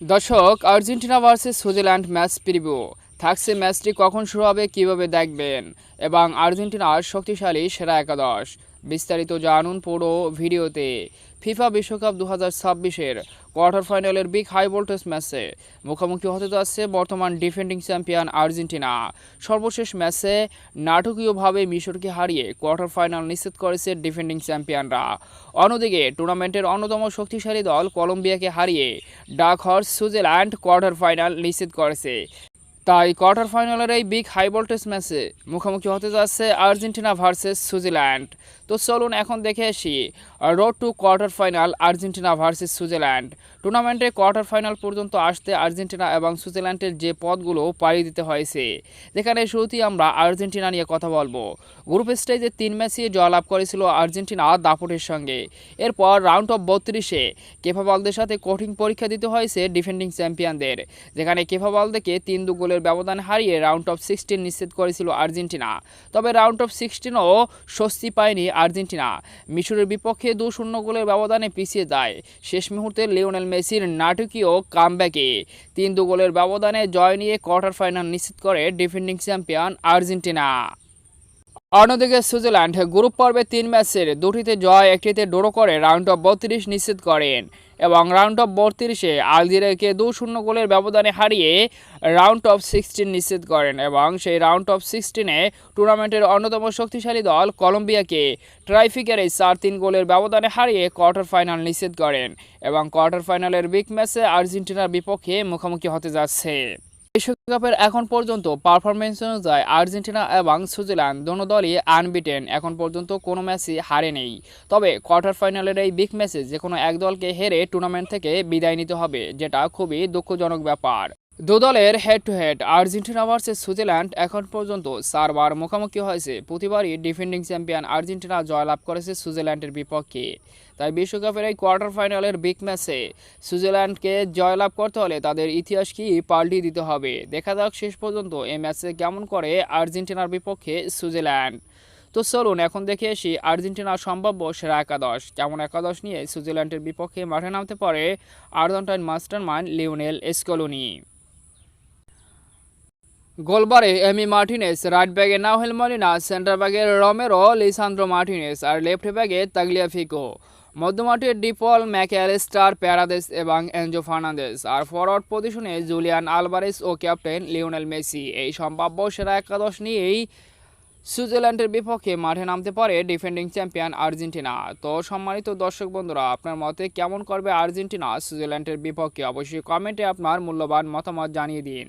দর্শক, Argentina versus Switzerland match preview থাকছে। ম্যাচটি কখন শুরু হবে, কিভাবে দেখবেন এবং আর্জেন্টিনার শক্তিশালী সেরা একাদশ বিস্তারিত জানুন পুরো ভিডিওতে। ফিফা বিশ্বকাপ 2026-এর কোয়ার্টার ফাইনালের বিগ হাই ভোল্টেজ ম্যাচে মুখোমুখি হতে যাচ্ছে বর্তমান ডিফেন্ডিং চ্যাম্পিয়ন আর্জেন্টিনা। সর্বশেষ ম্যাচে নাটকীয়ভাবে মিশরকে হারিয়ে কোয়ার্টার ফাইনাল নিশ্চিত করেছে ডিফেন্ডিং চ্যাম্পিয়নরা। অন্যদিকে টুর্নামেন্টের অন্যতম শক্তিশালী দল কলম্বিয়াকে হারিয়ে dark horse Switzerland quarter final নিশ্চিত করেছে। তাই কোয়ার্টার ফাইনালের এই বিগ হাই ভোল্টেজ ম্যাচে মুখোমুখি হতে যাচ্ছে আর্জেন্টিনা ভার্সেস সুইজারল্যান্ড। তো চলুন এখন দেখে আসি road to quarter final Argentina versus Switzerland. টুর্নামেন্টে কোয়ার্টার ফাইনাল পর্যন্ত আসতে আর্জেন্টিনা এবং সুইজারল্যান্ডের যে পথগুলো পাড়ি দিতে হয়েছে, যেখানে শুরুতেই আমরা আর্জেন্টিনা নিয়ে কথা বলবো। গ্রুপ স্টেজে 3 ম্যাচে জয়লাভ করেছিল আর্জেন্টিনা দাপটের সঙ্গে। এরপর রাউন্ড অফ 32-এ কেপা বালদের সাথে কঠিন পরীক্ষা দিতে হয়েছে ডিফেন্ডিং চ্যাম্পিয়নদের, যেখানে কেপা বালদেকে 3-2 গোলের ব্যবধান হারিয়ে রাউন্ড অফ 16 নিশ্চিত করেছিল আর্জেন্টিনা। তবে রাউন্ড অফ 16ও স্বস্তি পায়নি আর্জেন্টিনা। মিশরের বিপক্ষে 2-0 গোলের ব্যবধানে পিছিয়ে যায়। শেষ মুহূর্তে লিওনেল মেসির নাটকীয় কামব্যাকে 3-2 গোলের ব্যবধানে জয় নিয়ে কোয়ার্টার ফাইনাল নিশ্চিত করে ডিফেন্ডিং চ্যাম্পিয়ন আর্জেন্টিনা। অন্যদিকে সুইজারল্যান্ড গ্রুপ পর্বে 3 ম্যাচের 2টিতে জয়, 1টিতে ড্র করে রাউন্ড অফ 32 নিশ্চিত করেন এবং রাউন্ড অফ 32-এ আলজেরিয়াকে 2-0 গোলের ব্যবধানে হারিয়ে রাউন্ড অফ 16 নিশ্চিত করেন এবং সেই রাউন্ড অফ 16-এ টুর্নামেন্টের অন্যতম শক্তিশালী দল কলম্বিয়াকে ট্রাইফিকারে 4-3 গোলের ব্যবধানে হারিয়ে কোয়ার্টার ফাইনাল নিশ্চিত করেন এবং কোয়ার্টার ফাইনালের বিগ ম্যাচে আর্জেন্টিনার বিপক্ষে মুখোমুখি হতে যাচ্ছে। বিশ্বকাপের এখন পর্যন্ত পারফরমেন্স অনুযায়ী আর্জেন্টিনা এবং সুইজারল্যান্ড দোনো দলই আনবিটেন, এখন পর্যন্ত কোনো ম্যাচই হারে নেই। তবে কোয়ার্টার ফাইনালের এই বিগ ম্যাচে যে কোনো এক দলকে হেরে টুর্নামেন্ট থেকে বিদায় নিতে হবে, যেটা খুবই দুঃখজনক ব্যাপার। দু দলের head to head Argentina versus Switzerland এখন পর্যন্ত 4বার মুখোমুখি হয়েছে। প্রতিবারই ডিফেন্ডিং চ্যাম্পিয়ন আর্জেন্টিনা জয়লাভ করেছে সুইজারল্যান্ডের বিপক্ষে। তাই বিশ্বকাপের এই কোয়ার্টার ফাইনালের বিগ ম্যাচে সুইজারল্যান্ডকে জয়লাভ করতে হলে তাদের ইতিহাস কি পাল্টিয়ে দিতে হবে। দেখা যাক শেষ পর্যন্ত এই ম্যাচে কেমন করে আর্জেন্টিনার বিপক্ষে সুইজারল্যান্ড। তো চলুন এখন দেখে আসি আর্জেন্টিনার সম্ভাব্য সেরা একাদশ। কেমন একাদশ নিয়ে সুইজারল্যান্ডের বিপক্ষে মাঠে নামতে পারে আর্জেন্টাইন মাস্টারমাইন্ড লিওনেল স্কলোনি। গোলবারে এমি মার্টিনেস, রাইট ব্যাগে নাওহেল মলিনা, সেন্টার ব্যাগে রোমেরো লিসান্দ্রো মার্টিনেস আর লেফট ব্যাগে তাগলিয়াফিকো। মধ্যমাঠে ডিপল, ম্যাকঅ্যালিস্টার, প্যারাদেস এবং এনজো ফার্নান্দেস আর ফরওয়ার্ড পজিশনে জুলিয়ান আলভারেস ও ক্যাপ্টেন লিওনেল মেসি। এই সম্ভাব্য সেরা একাদশ নিয়েই সুইজারল্যান্ডের বিপক্ষে মাঠে নামতে পারে ডিফেন্ডিং চ্যাম্পিয়ন আর্জেন্টিনা। তো সম্মানিত দর্শক বন্ধুরা, আপনার মতে কেমন করবে আর্জেন্টিনা সুইজারল্যান্ডের বিপক্ষে? অবশ্যই কমেন্টে আপনার মূল্যবান মতামত জানিয়ে দিন।